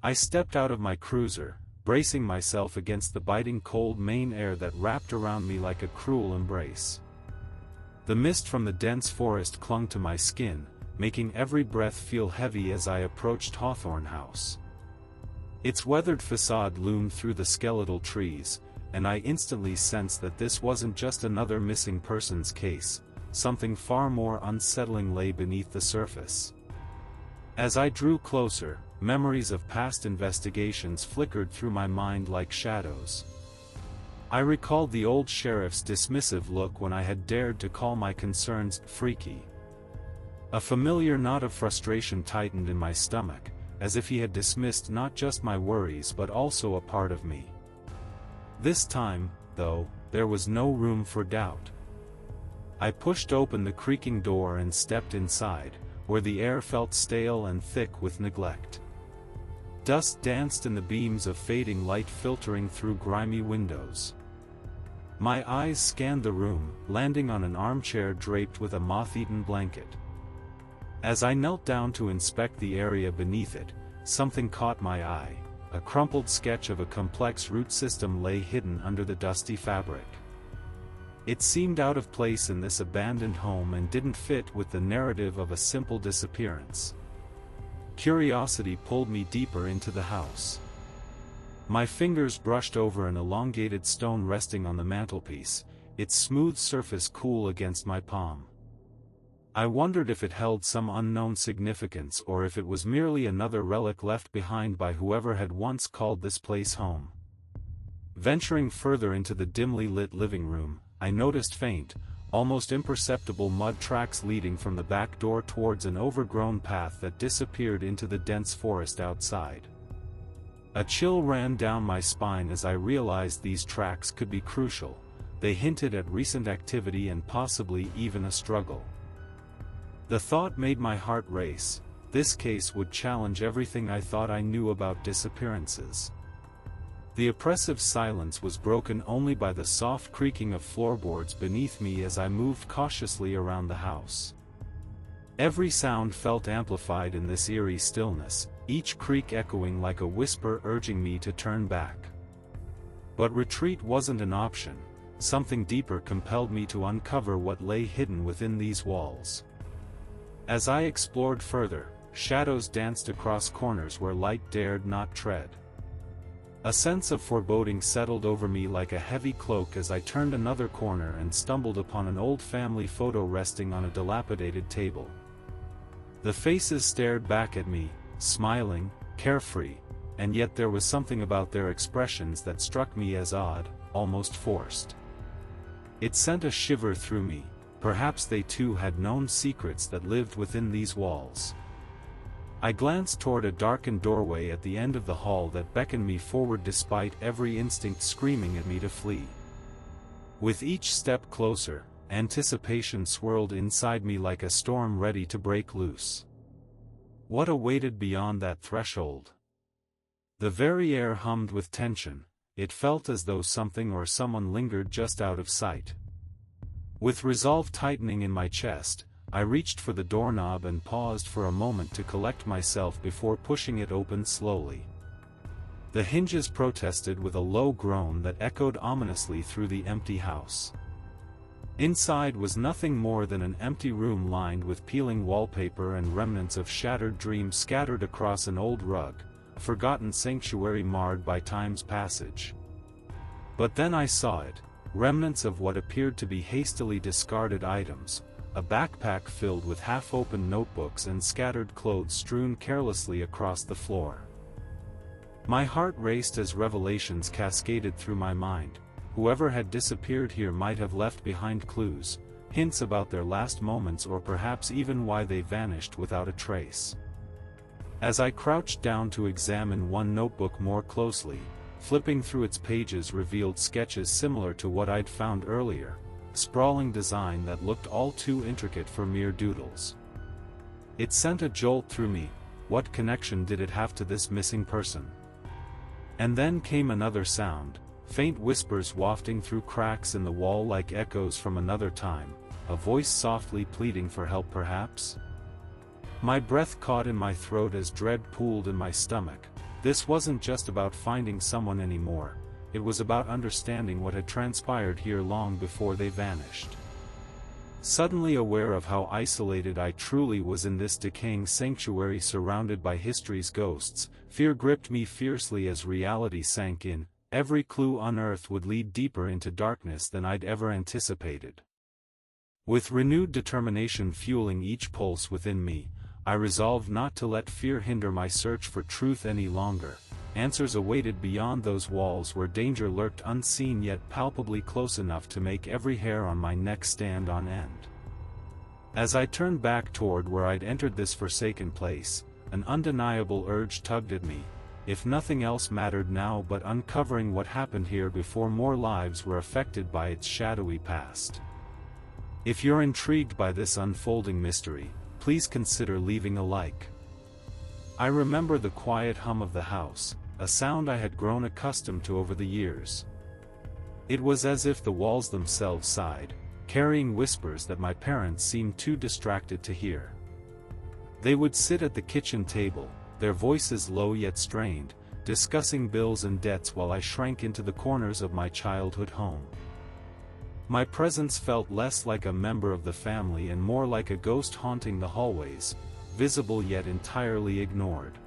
I stepped out of my cruiser, bracing myself against the biting cold Maine air that wrapped around me like a cruel embrace. The mist from the dense forest clung to my skin, making every breath feel heavy as I approached Hawthorne House. Its weathered facade loomed through the skeletal trees, and I instantly sensed that this wasn't just another missing persons case. Something far more unsettling lay beneath the surface. As I drew closer, memories of past investigations flickered through my mind like shadows. I recalled the old sheriff's dismissive look when I had dared to call my concerns freaky. A familiar knot of frustration tightened in my stomach, as if he had dismissed not just my worries but also a part of me. This time, though, there was no room for doubt. I pushed open the creaking door and stepped inside, where the air felt stale and thick with neglect. Dust danced in the beams of fading light filtering through grimy windows. My eyes scanned the room, landing on an armchair draped with a moth-eaten blanket. As I knelt down to inspect the area beneath it, something caught my eye. A crumpled sketch of a complex root system lay hidden under the dusty fabric. It seemed out of place in this abandoned home and didn't fit with the narrative of a simple disappearance. Curiosity pulled me deeper into the house. My fingers brushed over an elongated stone resting on the mantelpiece, its smooth surface cool against my palm. I wondered if it held some unknown significance or if it was merely another relic left behind by whoever had once called this place home. Venturing further into the dimly lit living room, I noticed faint, almost imperceptible mud tracks leading from the back door towards an overgrown path that disappeared into the dense forest outside. A chill ran down my spine as I realized these tracks could be crucial. They hinted at recent activity and possibly even a struggle. The thought made my heart race. This case would challenge everything I thought I knew about disappearances. The oppressive silence was broken only by the soft creaking of floorboards beneath me as I moved cautiously around the house. Every sound felt amplified in this eerie stillness, each creak echoing like a whisper urging me to turn back. But retreat wasn't an option. Something deeper compelled me to uncover what lay hidden within these walls. As I explored further, shadows danced across corners where light dared not tread. A sense of foreboding settled over me like a heavy cloak as I turned another corner and stumbled upon an old family photo resting on a dilapidated table. The faces stared back at me, smiling, carefree, and yet there was something about their expressions that struck me as odd, almost forced. It sent a shiver through me. Perhaps they too had known secrets that lived within these walls. I glanced toward a darkened doorway at the end of the hall that beckoned me forward despite every instinct screaming at me to flee. With each step closer, anticipation swirled inside me like a storm ready to break loose. What awaited beyond that threshold? The very air hummed with tension. It felt as though something or someone lingered just out of sight. With resolve tightening in my chest, I reached for the doorknob and paused for a moment to collect myself before pushing it open slowly. The hinges protested with a low groan that echoed ominously through the empty house. Inside was nothing more than an empty room lined with peeling wallpaper and remnants of shattered dreams scattered across an old rug, a forgotten sanctuary marred by time's passage. But then I saw it, remnants of what appeared to be hastily discarded items. A backpack filled with half-open notebooks and scattered clothes strewn carelessly across the floor. My heart raced as revelations cascaded through my mind. Whoever had disappeared here might have left behind clues, hints about their last moments or perhaps even why they vanished without a trace. As I crouched down to examine one notebook more closely, flipping through its pages revealed sketches similar to what I'd found earlier. Sprawling design that looked all too intricate for mere doodles. It sent a jolt through me. What connection did it have to this missing person? And then came another sound, faint whispers wafting through cracks in the wall like echoes from another time, a voice softly pleading for help perhaps? My breath caught in my throat as dread pooled in my stomach. This wasn't just about finding someone anymore, it was about understanding what had transpired here long before they vanished. Suddenly aware of how isolated I truly was in this decaying sanctuary surrounded by history's ghosts, fear gripped me fiercely as reality sank in. Every clue unearthed would lead deeper into darkness than I'd ever anticipated. With renewed determination fueling each pulse within me, I resolved not to let fear hinder my search for truth any longer. Answers awaited beyond those walls where danger lurked unseen yet palpably close enough to make every hair on my neck stand on end. As I turned back toward where I'd entered this forsaken place, an undeniable urge tugged at me. If nothing else mattered now but uncovering what happened here before more lives were affected by its shadowy past. If you're intrigued by this unfolding mystery, please consider leaving a like. I remember the quiet hum of the house, a sound I had grown accustomed to over the years. It was as if the walls themselves sighed, carrying whispers that my parents seemed too distracted to hear. They would sit at the kitchen table, their voices low yet strained, discussing bills and debts while I shrank into the corners of my childhood home. My presence felt less like a member of the family and more like a ghost haunting the hallways, visible yet entirely ignored.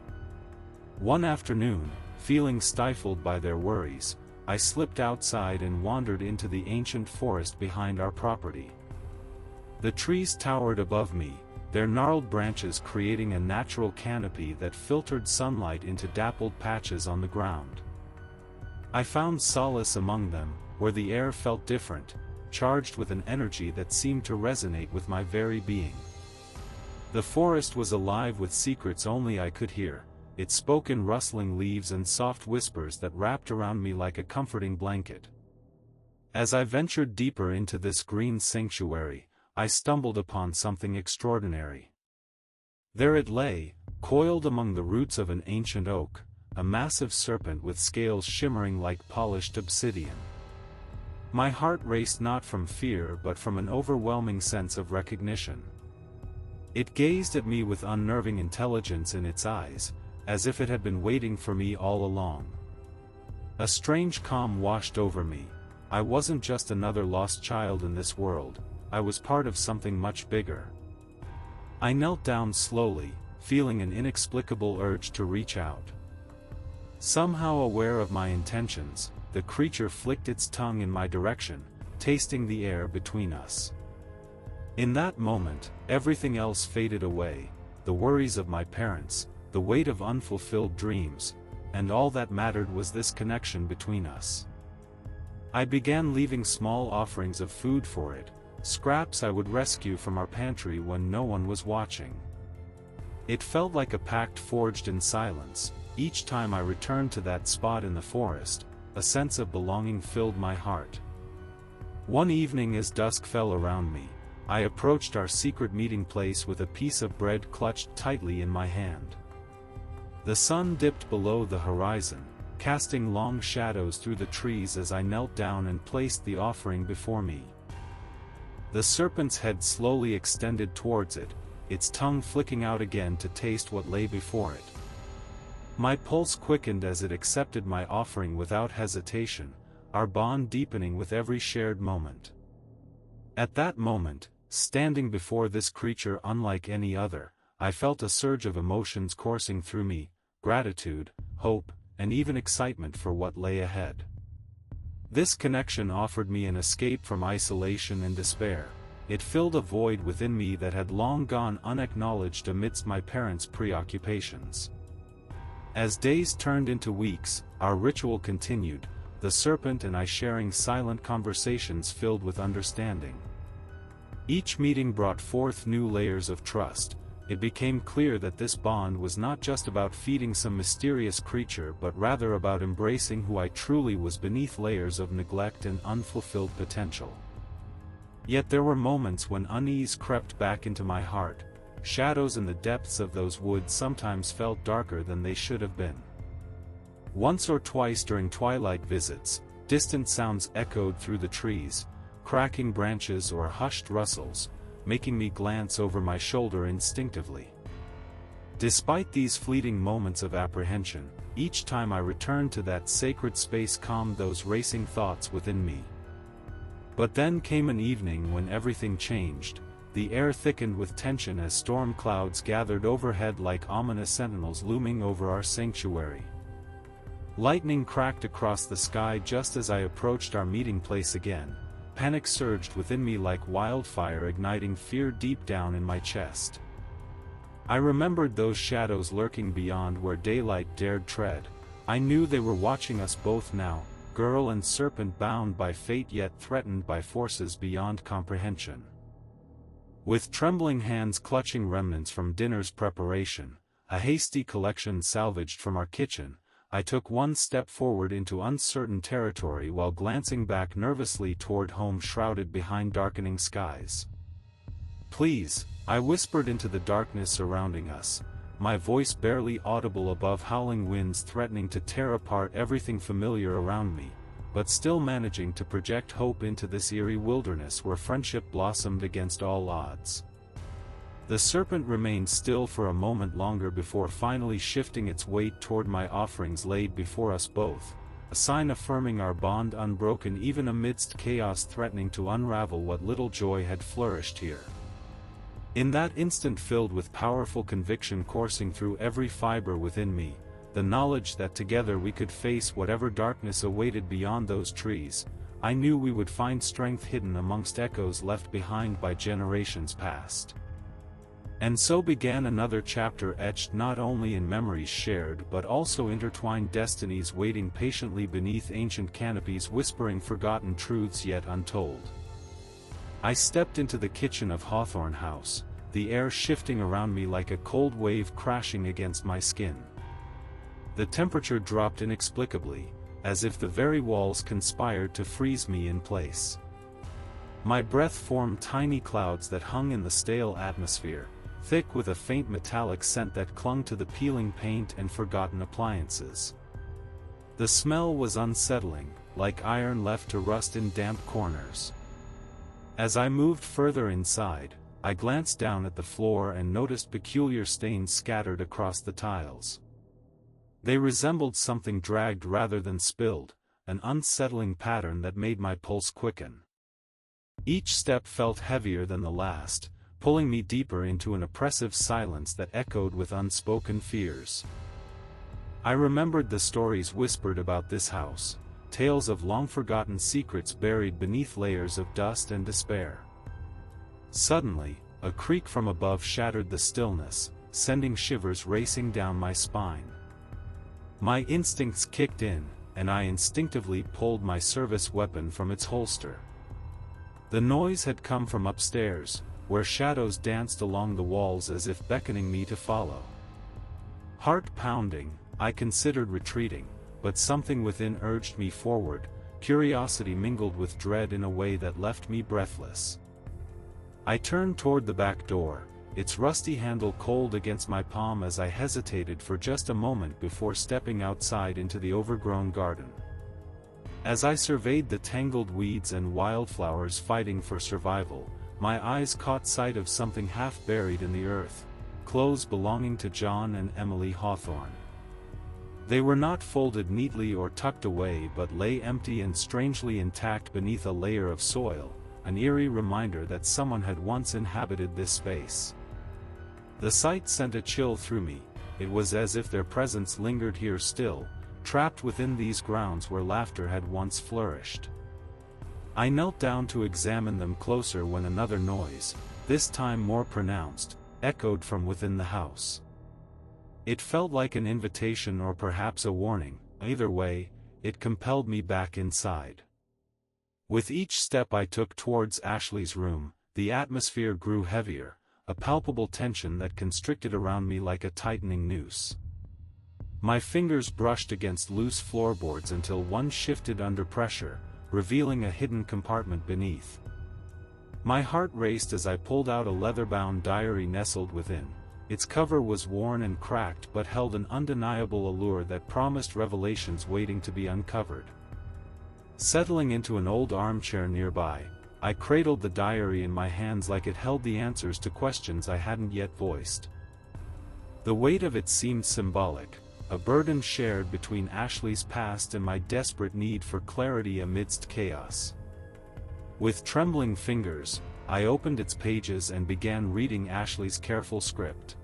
One afternoon, feeling stifled by their worries, I slipped outside and wandered into the ancient forest behind our property. The trees towered above me, their gnarled branches creating a natural canopy that filtered sunlight into dappled patches on the ground. I found solace among them, where the air felt different, charged with an energy that seemed to resonate with my very being. The forest was alive with secrets only I could hear. It spoke in rustling leaves and soft whispers that wrapped around me like a comforting blanket. As I ventured deeper into this green sanctuary, I stumbled upon something extraordinary. There it lay, coiled among the roots of an ancient oak, a massive serpent with scales shimmering like polished obsidian. My heart raced not from fear but from an overwhelming sense of recognition. It gazed at me with unnerving intelligence in its eyes, as if it had been waiting for me all along. A strange calm washed over me. I wasn't just another lost child in this world, I was part of something much bigger. I knelt down slowly, feeling an inexplicable urge to reach out. Somehow aware of my intentions, the creature flicked its tongue in my direction, tasting the air between us. In that moment, everything else faded away, the worries of my parents, the weight of unfulfilled dreams, and all that mattered was this connection between us. I began leaving small offerings of food for it, scraps I would rescue from our pantry when no one was watching. It felt like a pact forged in silence. Each time I returned to that spot in the forest, a sense of belonging filled my heart. One evening as dusk fell around me, I approached our secret meeting place with a piece of bread clutched tightly in my hand. The sun dipped below the horizon, casting long shadows through the trees as I knelt down and placed the offering before me. The serpent's head slowly extended towards it, its tongue flicking out again to taste what lay before it. My pulse quickened as it accepted my offering without hesitation, our bond deepening with every shared moment. At that moment, standing before this creature unlike any other, I felt a surge of emotions coursing through me, gratitude, hope, and even excitement for what lay ahead. This connection offered me an escape from isolation and despair. It filled a void within me that had long gone unacknowledged amidst my parents' preoccupations. As days turned into weeks, our ritual continued, the serpent and I sharing silent conversations filled with understanding. Each meeting brought forth new layers of trust. It became clear that this bond was not just about feeding some mysterious creature but rather about embracing who I truly was beneath layers of neglect and unfulfilled potential. Yet there were moments when unease crept back into my heart. Shadows in the depths of those woods sometimes felt darker than they should have been. Once or twice during twilight visits, distant sounds echoed through the trees, cracking branches or hushed rustles, making me glance over my shoulder instinctively. Despite these fleeting moments of apprehension, each time I returned to that sacred space calmed those racing thoughts within me. But then came an evening when everything changed. The air thickened with tension as storm clouds gathered overhead like ominous sentinels looming over our sanctuary. Lightning cracked across the sky just as I approached our meeting place again. Panic surged within me like wildfire, igniting fear deep down in my chest. I remembered those shadows lurking beyond where daylight dared tread. I knew they were watching us both now, girl and serpent, bound by fate yet threatened by forces beyond comprehension. With trembling hands clutching remnants from dinner's preparation, a hasty collection salvaged from our kitchen, I took one step forward into uncertain territory while glancing back nervously toward home shrouded behind darkening skies. "Please," I whispered into the darkness surrounding us, my voice barely audible above howling winds threatening to tear apart everything familiar around me, but still managing to project hope into this eerie wilderness where friendship blossomed against all odds. The serpent remained still for a moment longer before finally shifting its weight toward my offerings laid before us both, a sign affirming our bond unbroken even amidst chaos threatening to unravel what little joy had flourished here. In that instant, filled with powerful conviction coursing through every fiber within me, the knowledge that together we could face whatever darkness awaited beyond those trees, I knew we would find strength hidden amongst echoes left behind by generations past. And so began another chapter etched not only in memories shared but also intertwined destinies waiting patiently beneath ancient canopies, whispering forgotten truths yet untold. I stepped into the kitchen of Hawthorne House, the air shifting around me like a cold wave crashing against my skin. The temperature dropped inexplicably, as if the very walls conspired to freeze me in place. My breath formed tiny clouds that hung in the stale atmosphere, thick with a faint metallic scent that clung to the peeling paint and forgotten appliances. The smell was unsettling, like iron left to rust in damp corners. As I moved further inside, I glanced down at the floor and noticed peculiar stains scattered across the tiles. They resembled something dragged rather than spilled, an unsettling pattern that made my pulse quicken. Each step felt heavier than the last, pulling me deeper into an oppressive silence that echoed with unspoken fears. I remembered the stories whispered about this house, tales of long-forgotten secrets buried beneath layers of dust and despair. Suddenly, a creak from above shattered the stillness, sending shivers racing down my spine. My instincts kicked in, and I instinctively pulled my service weapon from its holster. The noise had come from upstairs, where shadows danced along the walls as if beckoning me to follow. Heart pounding, I considered retreating, but something within urged me forward, curiosity mingled with dread in a way that left me breathless. I turned toward the back door, its rusty handle cold against my palm as I hesitated for just a moment before stepping outside into the overgrown garden. As I surveyed the tangled weeds and wildflowers fighting for survival, my eyes caught sight of something half buried in the earth, clothes belonging to John and Emily Hawthorne. They were not folded neatly or tucked away but lay empty and strangely intact beneath a layer of soil, an eerie reminder that someone had once inhabited this space. The sight sent a chill through me. It was as if their presence lingered here still, trapped within these grounds where laughter had once flourished. I knelt down to examine them closer when another noise, this time more pronounced, echoed from within the house. It felt like an invitation or perhaps a warning. Either way, it compelled me back inside. With each step I took towards Ashley's room, the atmosphere grew heavier, a palpable tension that constricted around me like a tightening noose. My fingers brushed against loose floorboards until one shifted under pressure, revealing a hidden compartment beneath. My heart raced as I pulled out a leather-bound diary nestled within. Its cover was worn and cracked but held an undeniable allure that promised revelations waiting to be uncovered. Settling into an old armchair nearby, I cradled the diary in my hands like it held the answers to questions I hadn't yet voiced. The weight of it seemed symbolic, a burden shared between Ashley's past and my desperate need for clarity amidst chaos. With trembling fingers, I opened its pages and began reading Ashley's careful script.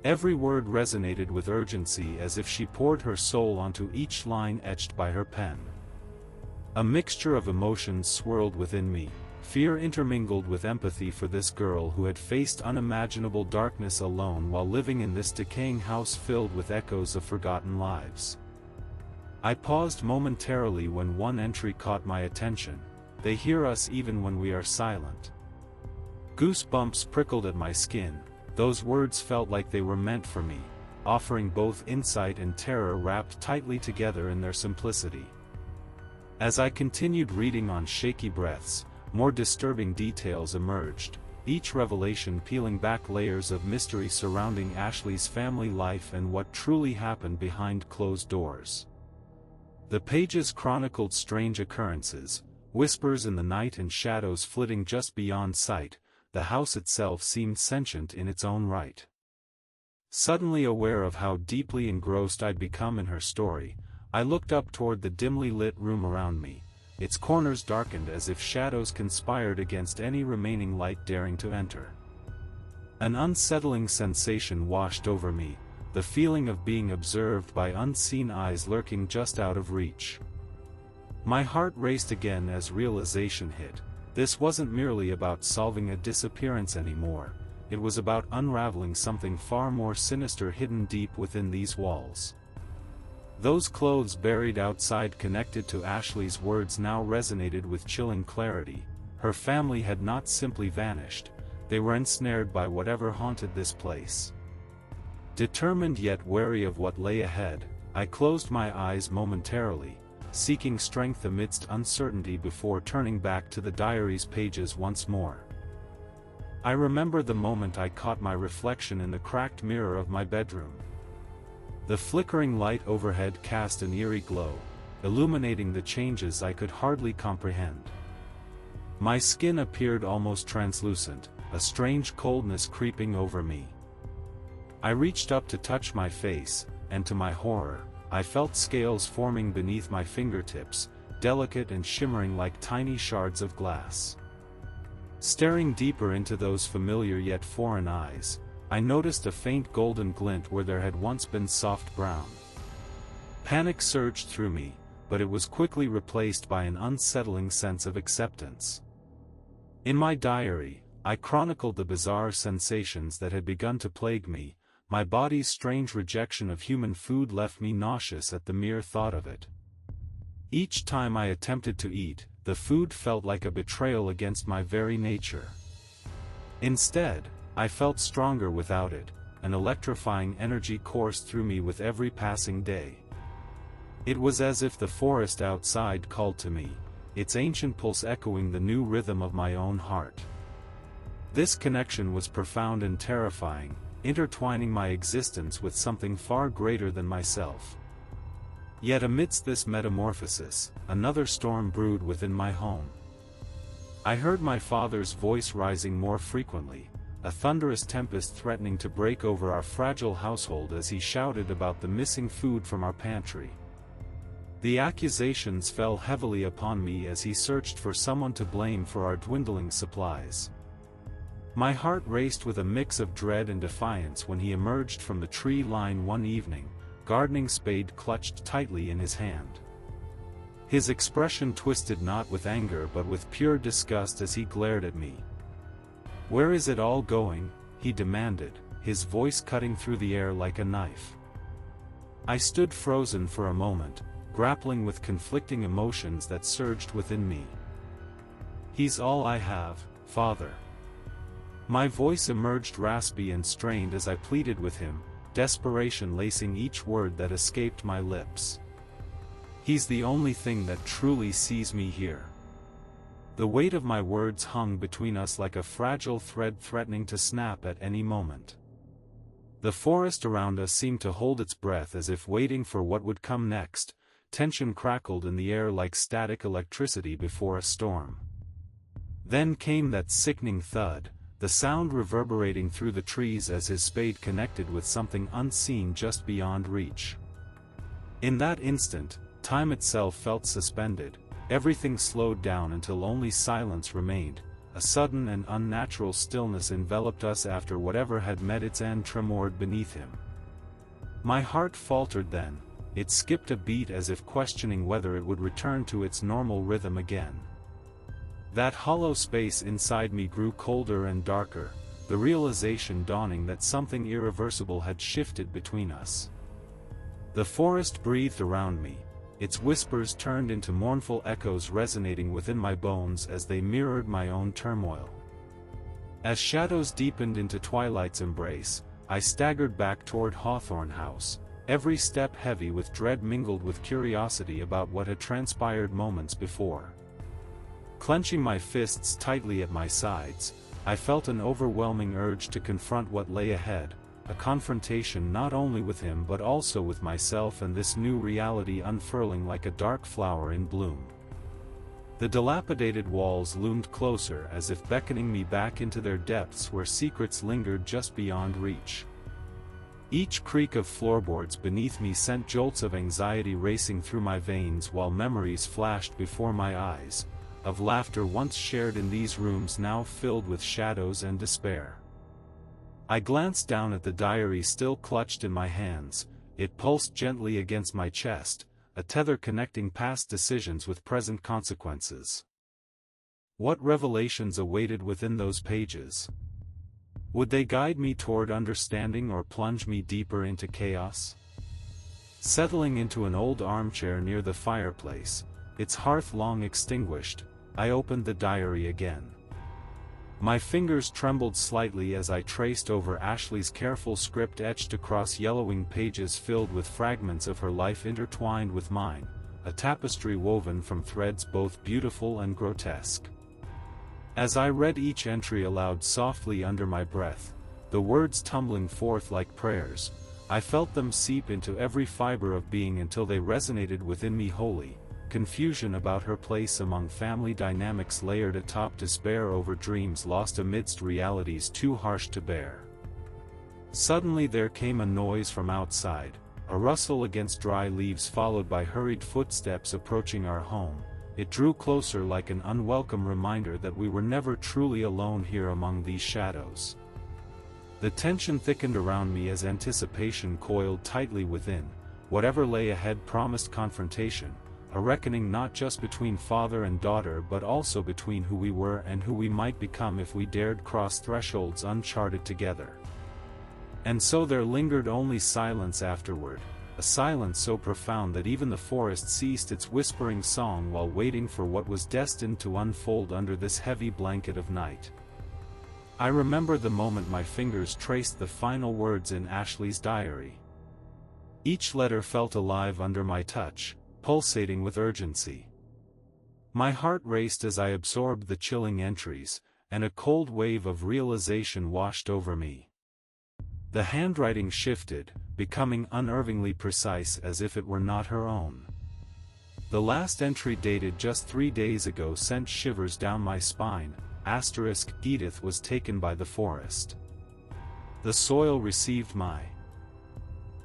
Every word resonated with urgency, as if she poured her soul onto each line etched by her pen. A mixture of emotions swirled within me, fear intermingled with empathy for this girl who had faced unimaginable darkness alone while living in this decaying house filled with echoes of forgotten lives. I paused momentarily when one entry caught my attention: "They hear us even when we are silent." Goosebumps prickled at my skin. Those words felt like they were meant for me, offering both insight and terror wrapped tightly together in their simplicity. As I continued reading on shaky breaths, more disturbing details emerged, each revelation peeling back layers of mystery surrounding Ashley's family life and what truly happened behind closed doors. The pages chronicled strange occurrences, whispers in the night and shadows flitting just beyond sight. The house itself seemed sentient in its own right. Suddenly aware of how deeply engrossed I'd become in her story, I looked up toward the dimly lit room around me, its corners darkened as if shadows conspired against any remaining light daring to enter. An unsettling sensation washed over me, the feeling of being observed by unseen eyes lurking just out of reach. My heart raced again as realization hit. This wasn't merely about solving a disappearance anymore, it was about unraveling something far more sinister hidden deep within these walls. Those clothes buried outside connected to Ashley's words now resonated with chilling clarity. Her family had not simply vanished, they were ensnared by whatever haunted this place. Determined yet wary of what lay ahead, I closed my eyes momentarily, seeking strength amidst uncertainty before turning back to the diary's pages once more. I remember the moment I caught my reflection in the cracked mirror of my bedroom. The flickering light overhead cast an eerie glow, illuminating the changes I could hardly comprehend. My skin appeared almost translucent, a strange coldness creeping over me. I reached up to touch my face, and to my horror, I felt scales forming beneath my fingertips, delicate and shimmering like tiny shards of glass. Staring deeper into those familiar yet foreign eyes, I noticed a faint golden glint where there had once been soft brown. Panic surged through me, but it was quickly replaced by an unsettling sense of acceptance. In my diary, I chronicled the bizarre sensations that had begun to plague me. My body's strange rejection of human food left me nauseous at the mere thought of it. Each time I attempted to eat, the food felt like a betrayal against my very nature. Instead, I felt stronger without it, an electrifying energy coursed through me with every passing day. It was as if the forest outside called to me, its ancient pulse echoing the new rhythm of my own heart. This connection was profound and terrifying, intertwining my existence with something far greater than myself. Yet amidst this metamorphosis, another storm brewed within my home. I heard my father's voice rising more frequently, a thunderous tempest threatening to break over our fragile household as he shouted about the missing food from our pantry. The accusations fell heavily upon me as he searched for someone to blame for our dwindling supplies. My heart raced with a mix of dread and defiance when he emerged from the tree line one evening, gardening spade clutched tightly in his hand. His expression twisted not with anger but with pure disgust as he glared at me. "Where is it all going?" he demanded, his voice cutting through the air like a knife. I stood frozen for a moment, grappling with conflicting emotions that surged within me. "He's all I have, Father." My voice emerged raspy and strained as I pleaded with him, desperation lacing each word that escaped my lips. "He's the only thing that truly sees me here." The weight of my words hung between us like a fragile thread threatening to snap at any moment. The forest around us seemed to hold its breath as if waiting for what would come next. Tension crackled in the air like static electricity before a storm. Then came that sickening thud, the sound reverberating through the trees as his spade connected with something unseen just beyond reach. In that instant, time itself felt suspended, everything slowed down until only silence remained. A sudden and unnatural stillness enveloped us after whatever had met its end tremored beneath him. My heart faltered then, it skipped a beat as if questioning whether it would return to its normal rhythm again. That hollow space inside me grew colder and darker, the realization dawning that something irreversible had shifted between us. The forest breathed around me, its whispers turned into mournful echoes resonating within my bones as they mirrored my own turmoil. As shadows deepened into twilight's embrace, I staggered back toward Hawthorne House, every step heavy with dread mingled with curiosity about what had transpired moments before. Clenching my fists tightly at my sides, I felt an overwhelming urge to confront what lay ahead, a confrontation not only with him but also with myself and this new reality unfurling like a dark flower in bloom. The dilapidated walls loomed closer as if beckoning me back into their depths where secrets lingered just beyond reach. Each creak of floorboards beneath me sent jolts of anxiety racing through my veins while memories flashed before my eyes, of laughter once shared in these rooms now filled with shadows and despair. I glanced down at the diary still clutched in my hands, it pulsed gently against my chest, a tether connecting past decisions with present consequences. What revelations awaited within those pages? Would they guide me toward understanding or plunge me deeper into chaos? Settling into an old armchair near the fireplace, its hearth long extinguished, I opened the diary again. My fingers trembled slightly as I traced over Ashley's careful script etched across yellowing pages filled with fragments of her life intertwined with mine, a tapestry woven from threads both beautiful and grotesque. As I read each entry aloud softly under my breath, the words tumbling forth like prayers, I felt them seep into every fiber of being until they resonated within me wholly. Confusion about her place among family dynamics layered atop despair over dreams lost amidst realities too harsh to bear. Suddenly there came a noise from outside, a rustle against dry leaves followed by hurried footsteps approaching our home. It drew closer like an unwelcome reminder that we were never truly alone here among these shadows. The tension thickened around me as anticipation coiled tightly within. Whatever lay ahead promised confrontation, a reckoning not just between father and daughter but also between who we were and who we might become if we dared cross thresholds uncharted together. And so there lingered only silence afterward, a silence so profound that even the forest ceased its whispering song while waiting for what was destined to unfold under this heavy blanket of night. I remember the moment my fingers traced the final words in Ashley's diary. Each letter felt alive under my touch, pulsating with urgency. My heart raced as I absorbed the chilling entries, and a cold wave of realization washed over me. The handwriting shifted, becoming unnervingly precise as if it were not her own. The last entry dated just 3 days ago sent shivers down my spine. Edith was taken by the forest. The soil received my.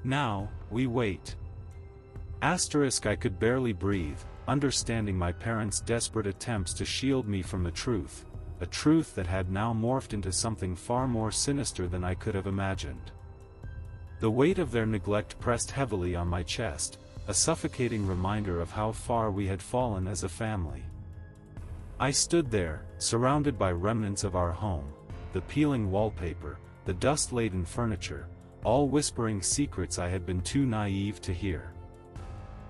Now, we wait. I could barely breathe, understanding my parents' desperate attempts to shield me from the truth, a truth that had now morphed into something far more sinister than I could have imagined. The weight of their neglect pressed heavily on my chest, a suffocating reminder of how far we had fallen as a family. I stood there, surrounded by remnants of our home, the peeling wallpaper, the dust-laden furniture, all whispering secrets I had been too naive to hear.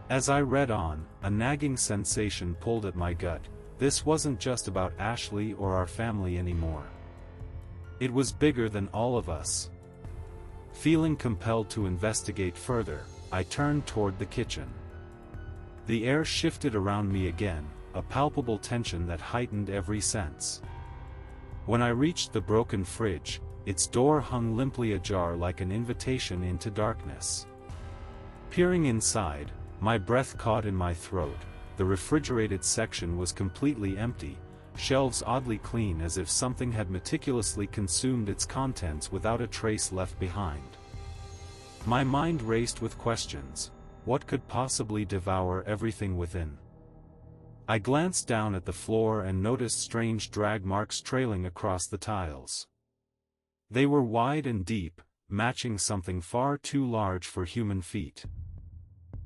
As I read on, a nagging sensation pulled at my gut. This wasn't just about Ashley or our family anymore. It was bigger than all of us. Feeling compelled to investigate further, I turned toward the kitchen. The air shifted around me again, a palpable tension that heightened every sense. When I reached the broken fridge, its door hung limply ajar like an invitation into darkness. Peering inside, my breath caught in my throat. The refrigerated section was completely empty, shelves oddly clean as if something had meticulously consumed its contents without a trace left behind. My mind raced with questions. What could possibly devour everything within? I glanced down at the floor and noticed strange drag marks trailing across the tiles. They were wide and deep, matching something far too large for human feet.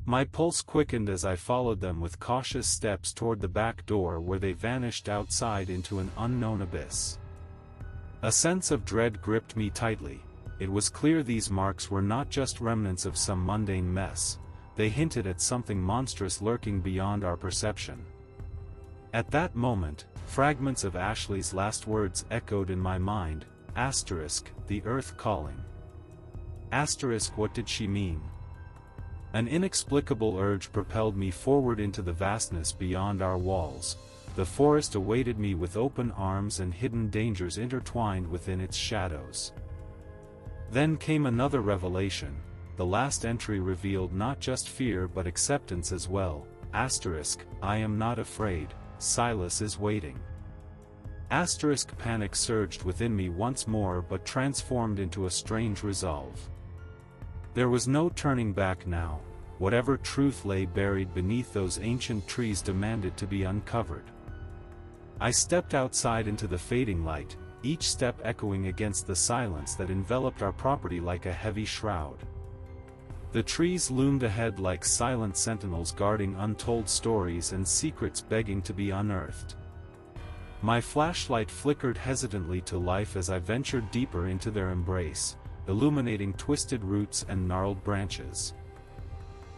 My pulse quickened as I followed them with cautious steps toward the back door where they vanished outside into an unknown abyss. A sense of dread gripped me tightly. It was clear these marks were not just remnants of some mundane mess, they hinted at something monstrous lurking beyond our perception. At that moment, fragments of Ashley's last words echoed in my mind, the earth calling. What did she mean? An inexplicable urge propelled me forward into the vastness beyond our walls. The forest awaited me with open arms and hidden dangers intertwined within its shadows. Then came another revelation. The last entry revealed not just fear but acceptance as well. I am not afraid, Silas is waiting. Panic surged within me once more but transformed into a strange resolve. There was no turning back now. Whatever truth lay buried beneath those ancient trees demanded to be uncovered. I stepped outside into the fading light, each step echoing against the silence that enveloped our property like a heavy shroud. The trees loomed ahead like silent sentinels guarding untold stories and secrets begging to be unearthed. My flashlight flickered hesitantly to life as I ventured deeper into their embrace, illuminating twisted roots and gnarled branches.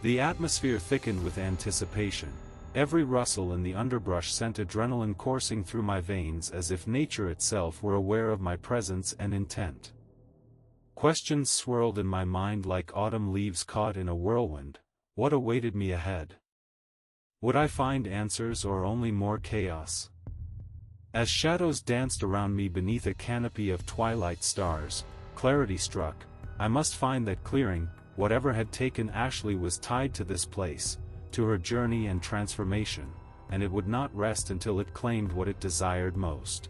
The atmosphere thickened with anticipation. Every rustle in the underbrush sent adrenaline coursing through my veins as if nature itself were aware of my presence and intent. Questions swirled in my mind like autumn leaves caught in a whirlwind. What awaited me ahead? Would I find answers or only more chaos? As shadows danced around me beneath a canopy of twilight stars, clarity struck. I must find that clearing. Whatever had taken Ashley was tied to this place, to her journey and transformation, and it would not rest until it claimed what it desired most.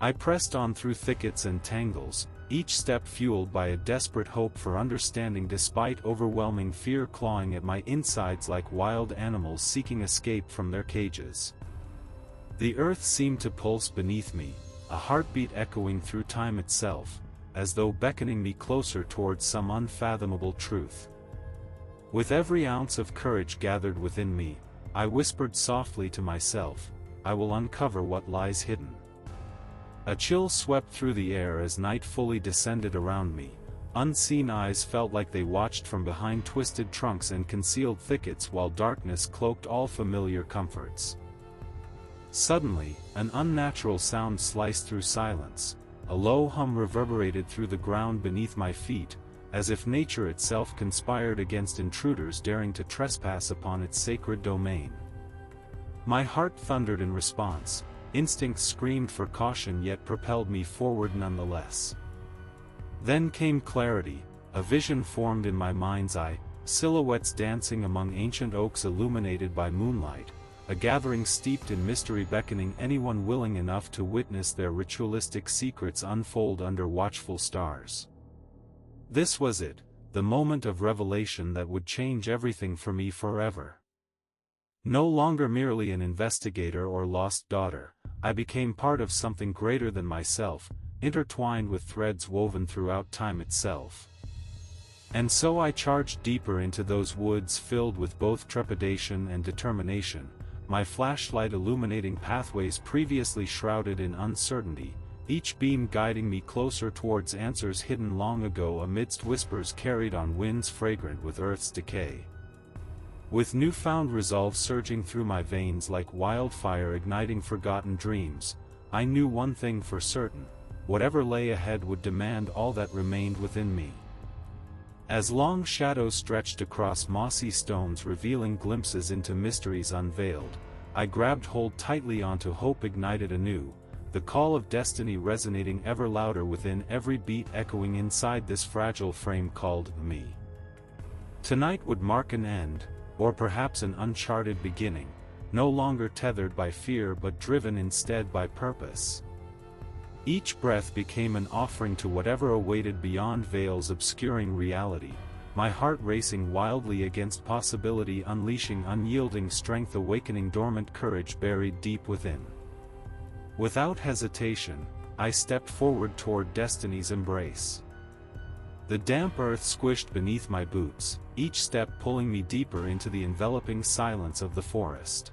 I pressed on through thickets and tangles, each step fueled by a desperate hope for understanding despite overwhelming fear clawing at my insides like wild animals seeking escape from their cages. The earth seemed to pulse beneath me, a heartbeat echoing through time itself, as though beckoning me closer towards some unfathomable truth. With every ounce of courage gathered within me, I whispered softly to myself, I will uncover what lies hidden. A chill swept through the air as night fully descended around me. Unseen eyes felt like they watched from behind twisted trunks and concealed thickets while darkness cloaked all familiar comforts. Suddenly, an unnatural sound sliced through silence. A low hum reverberated through the ground beneath my feet, as if nature itself conspired against intruders daring to trespass upon its sacred domain. My heart thundered in response. Instinct screamed for caution yet propelled me forward nonetheless. Then came clarity. A vision formed in my mind's eye, silhouettes dancing among ancient oaks illuminated by moonlight, a gathering steeped in mystery beckoning anyone willing enough to witness their ritualistic secrets unfold under watchful stars. This was it, the moment of revelation that would change everything for me forever. No longer merely an investigator or lost daughter, I became part of something greater than myself, intertwined with threads woven throughout time itself. And so I charged deeper into those woods filled with both trepidation and determination, my flashlight illuminating pathways previously shrouded in uncertainty, each beam guiding me closer towards answers hidden long ago amidst whispers carried on winds fragrant with Earth's decay. With newfound resolve surging through my veins like wildfire igniting forgotten dreams, I knew one thing for certain: whatever lay ahead would demand all that remained within me. As long shadows stretched across mossy stones revealing glimpses into mysteries unveiled, I grabbed hold tightly onto hope ignited anew, the call of destiny resonating ever louder within every beat echoing inside this fragile frame called me. Tonight would mark an end, or perhaps an uncharted beginning, no longer tethered by fear but driven instead by purpose. Each breath became an offering to whatever awaited beyond veils obscuring reality, my heart racing wildly against possibility, unleashing unyielding strength, awakening dormant courage buried deep within. Without hesitation, I stepped forward toward destiny's embrace. The damp earth squished beneath my boots, each step pulling me deeper into the enveloping silence of the forest.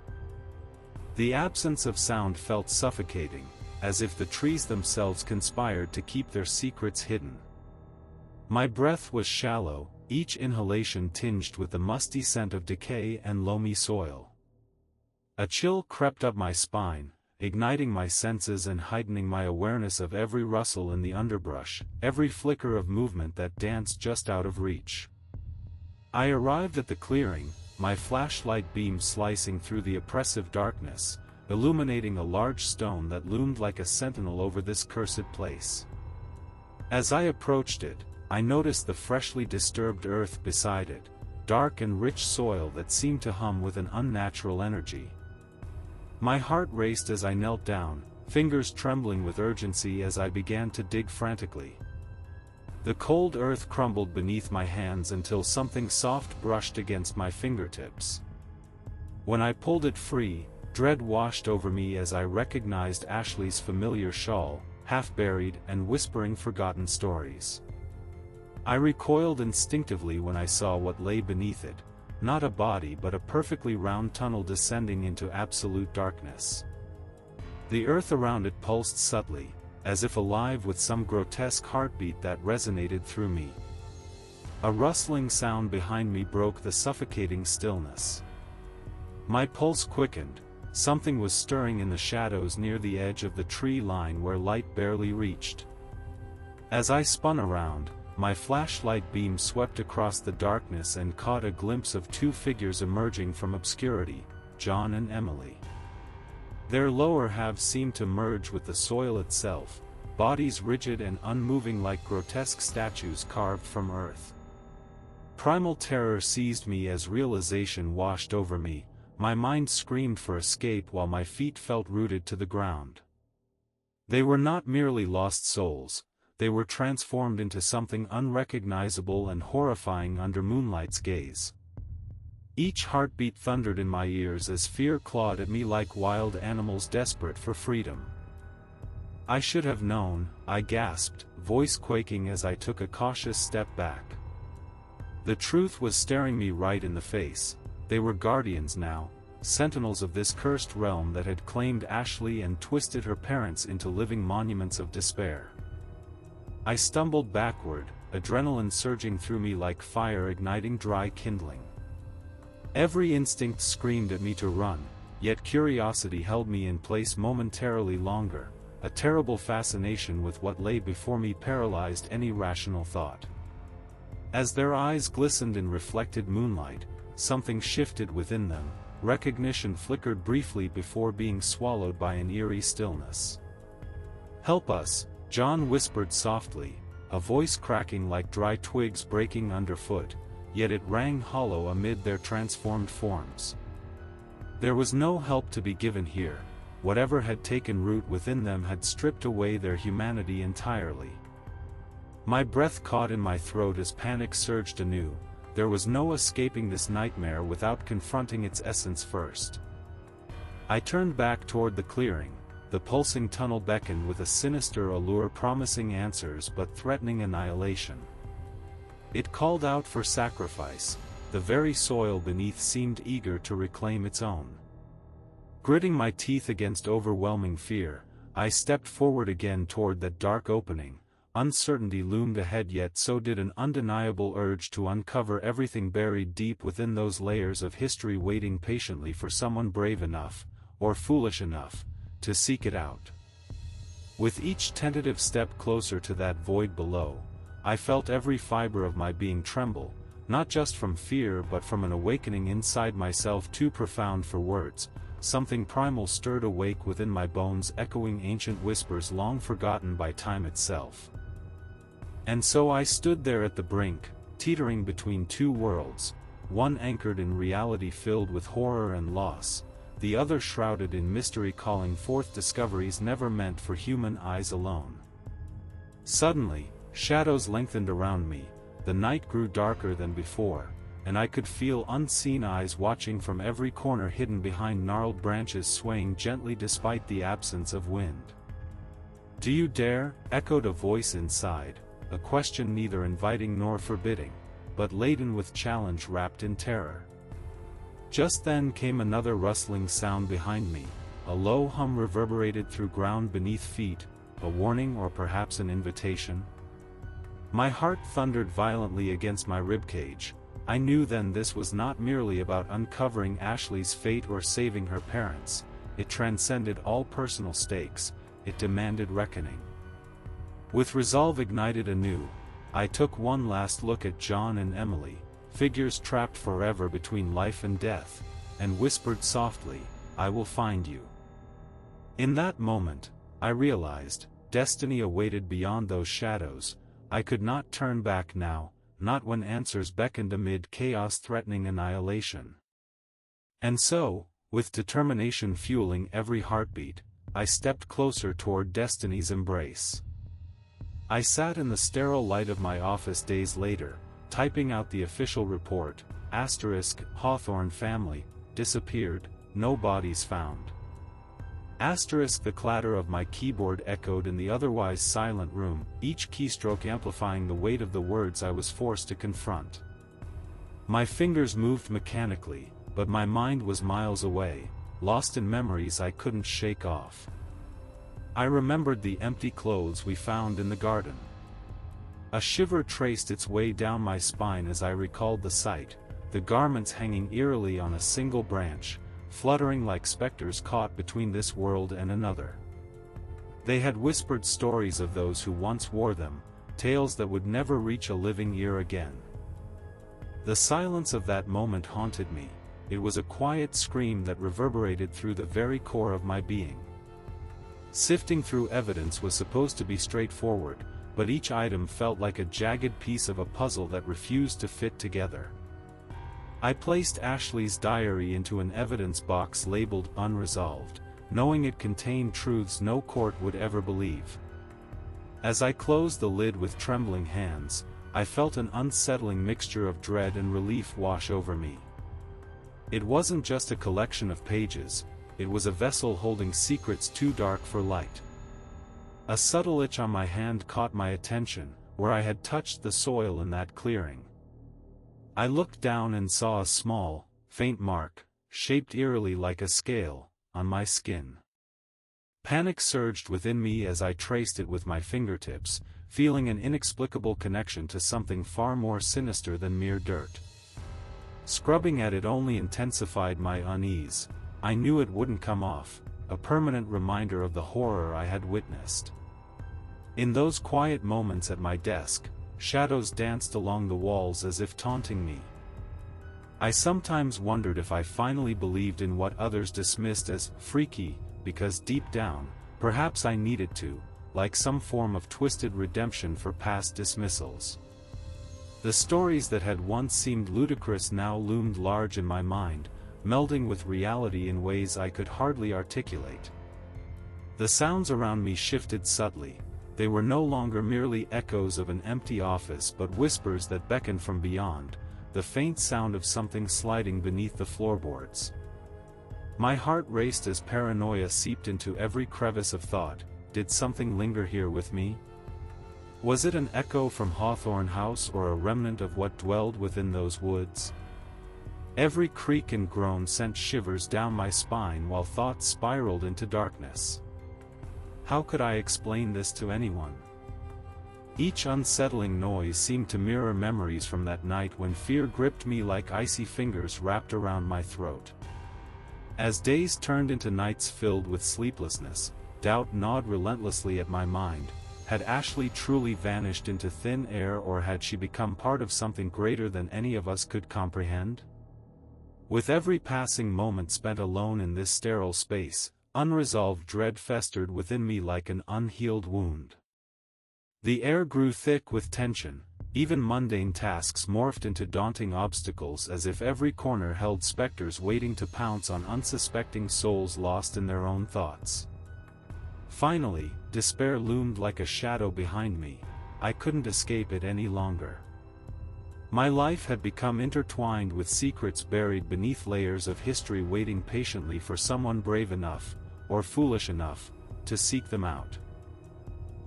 The absence of sound felt suffocating, as if the trees themselves conspired to keep their secrets hidden. My breath was shallow, each inhalation tinged with the musty scent of decay and loamy soil. A chill crept up my spine, igniting my senses and heightening my awareness of every rustle in the underbrush, every flicker of movement that danced just out of reach. I arrived at the clearing, my flashlight beam slicing through the oppressive darkness, illuminating a large stone that loomed like a sentinel over this cursed place. As I approached it, I noticed the freshly disturbed earth beside it, dark and rich soil that seemed to hum with an unnatural energy. My heart raced as I knelt down, fingers trembling with urgency as I began to dig frantically. The cold earth crumbled beneath my hands until something soft brushed against my fingertips. When I pulled it free, dread washed over me as I recognized Ashley's familiar shawl, half buried and whispering forgotten stories. I recoiled instinctively when I saw what lay beneath it, not a body but a perfectly round tunnel descending into absolute darkness. The earth around it pulsed subtly, as if alive with some grotesque heartbeat that resonated through me. A rustling sound behind me broke the suffocating stillness. My pulse quickened. Something was stirring in the shadows near the edge of the tree line where light barely reached. As I spun around, my flashlight beam swept across the darkness and caught a glimpse of two figures emerging from obscurity, John and Emily. Their lower halves seemed to merge with the soil itself, bodies rigid and unmoving like grotesque statues carved from earth. Primal terror seized me as realization washed over me. My mind screamed for escape while my feet felt rooted to the ground. They were not merely lost souls, they were transformed into something unrecognizable and horrifying under moonlight's gaze. Each heartbeat thundered in my ears as fear clawed at me like wild animals desperate for freedom. I should have known, I gasped, voice quaking as I took a cautious step back. The truth was staring me right in the face. They were guardians now, sentinels of this cursed realm that had claimed Ashley and twisted her parents into living monuments of despair. I stumbled backward, adrenaline surging through me like fire igniting dry kindling. Every instinct screamed at me to run, yet curiosity held me in place momentarily longer. A terrible fascination with what lay before me paralyzed any rational thought. As their eyes glistened in reflected moonlight, something shifted within them, recognition flickered briefly before being swallowed by an eerie stillness. "Help us," John whispered softly, a voice cracking like dry twigs breaking underfoot, yet it rang hollow amid their transformed forms. There was no help to be given here. Whatever had taken root within them had stripped away their humanity entirely. My breath caught in my throat as panic surged anew. There was no escaping this nightmare without confronting its essence first. I turned back toward the clearing. The pulsing tunnel beckoned with a sinister allure, promising answers but threatening annihilation. It called out for sacrifice. The very soil beneath seemed eager to reclaim its own. Gritting my teeth against overwhelming fear, I stepped forward again toward that dark opening. Uncertainty loomed ahead, yet so did an undeniable urge to uncover everything buried deep within those layers of history, waiting patiently for someone brave enough, or foolish enough, to seek it out. With each tentative step closer to that void below, I felt every fiber of my being tremble, not just from fear but from an awakening inside myself too profound for words. Something primal stirred awake within my bones, echoing ancient whispers long forgotten by time itself. And so I stood there at the brink, teetering between two worlds, one anchored in reality filled with horror and loss, the other shrouded in mystery, calling forth discoveries never meant for human eyes alone. Suddenly, shadows lengthened around me, the night grew darker than before, and I could feel unseen eyes watching from every corner, hidden behind gnarled branches swaying gently despite the absence of wind. "Do you dare?" echoed a voice inside, a question neither inviting nor forbidding, but laden with challenge wrapped in terror. Just then came another rustling sound behind me, a low hum reverberated through ground beneath feet, a warning or perhaps an invitation. My heart thundered violently against my ribcage. I knew then this was not merely about uncovering Ashley's fate or saving her parents, it transcended all personal stakes, it demanded reckoning. With resolve ignited anew, I took one last look at John and Emily, figures trapped forever between life and death, and whispered softly, "I will find you." In that moment, I realized, destiny awaited beyond those shadows. I could not turn back now, not when answers beckoned amid chaos threatening annihilation. And so, with determination fueling every heartbeat, I stepped closer toward destiny's embrace. I sat in the sterile light of my office days later, typing out the official report, Hawthorne family, disappeared, no bodies found. The clatter of my keyboard echoed in the otherwise silent room, each keystroke amplifying the weight of the words I was forced to confront. My fingers moved mechanically, but my mind was miles away, lost in memories I couldn't shake off. I remembered the empty clothes we found in the garden. A shiver traced its way down my spine as I recalled the sight, the garments hanging eerily on a single branch, fluttering like specters caught between this world and another. They had whispered stories of those who once wore them, tales that would never reach a living ear again. The silence of that moment haunted me. It was a quiet scream that reverberated through the very core of my being. Sifting through evidence was supposed to be straightforward, but each item felt like a jagged piece of a puzzle that refused to fit together. I placed Ashley's diary into an evidence box labeled unresolved, knowing it contained truths no court would ever believe. As I closed the lid with trembling hands, I felt an unsettling mixture of dread and relief wash over me. It wasn't just a collection of pages, it was a vessel holding secrets too dark for light. A subtle itch on my hand caught my attention, where I had touched the soil in that clearing. I looked down and saw a small, faint mark, shaped eerily like a scale, on my skin. Panic surged within me as I traced it with my fingertips, feeling an inexplicable connection to something far more sinister than mere dirt. Scrubbing at it only intensified my unease. I knew it wouldn't come off, a permanent reminder of the horror I had witnessed. In those quiet moments at my desk, shadows danced along the walls as if taunting me. I sometimes wondered if I finally believed in what others dismissed as freaky, because deep down, perhaps I needed to, like some form of twisted redemption for past dismissals. The stories that had once seemed ludicrous now loomed large in my mind, melding with reality in ways I could hardly articulate. The sounds around me shifted subtly. They were no longer merely echoes of an empty office but whispers that beckoned from beyond, the faint sound of something sliding beneath the floorboards. My heart raced as paranoia seeped into every crevice of thought. Did something linger here with me? Was it an echo from Hawthorne House or a remnant of what dwelled within those woods? Every creak and groan sent shivers down my spine while thoughts spiraled into darkness. How could I explain this to anyone? Each unsettling noise seemed to mirror memories from that night when fear gripped me like icy fingers wrapped around my throat. As days turned into nights filled with sleeplessness, doubt gnawed relentlessly at my mind. Had Ashley truly vanished into thin air, or had she become part of something greater than any of us could comprehend? With every passing moment spent alone in this sterile space, unresolved dread festered within me like an unhealed wound. The air grew thick with tension, Even mundane tasks morphed into daunting obstacles, as if every corner held specters waiting to pounce on unsuspecting souls lost in their own thoughts. Finally, despair loomed like a shadow behind me. I couldn't escape it any longer. My life had become intertwined with secrets buried beneath layers of history, waiting patiently for someone brave enough, or foolish enough, to seek them out.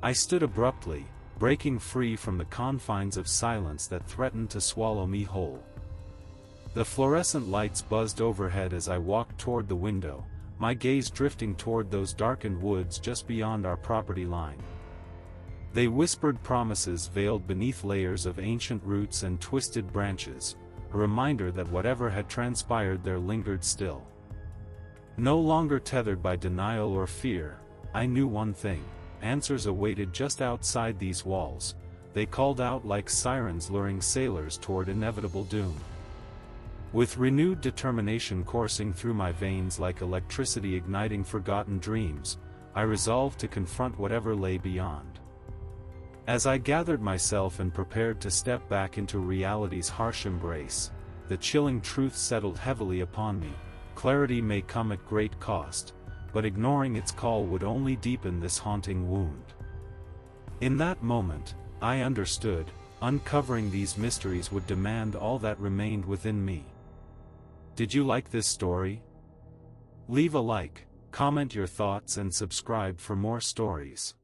I stood abruptly, breaking free from the confines of silence that threatened to swallow me whole. The fluorescent lights buzzed overhead as I walked toward the window, my gaze drifting toward those darkened woods just beyond our property line. They whispered promises veiled beneath layers of ancient roots and twisted branches, a reminder that whatever had transpired there lingered still. No longer tethered by denial or fear, I knew one thing: answers awaited just outside these walls. They called out like sirens, luring sailors toward inevitable doom. With renewed determination coursing through my veins like electricity igniting forgotten dreams, I resolved to confront whatever lay beyond. As I gathered myself and prepared to step back into reality's harsh embrace, the chilling truth settled heavily upon me: clarity may come at great cost, but ignoring its call would only deepen this haunting wound. In that moment, I understood: uncovering these mysteries would demand all that remained within me. Did you like this story? Leave a like, comment your thoughts and subscribe for more stories.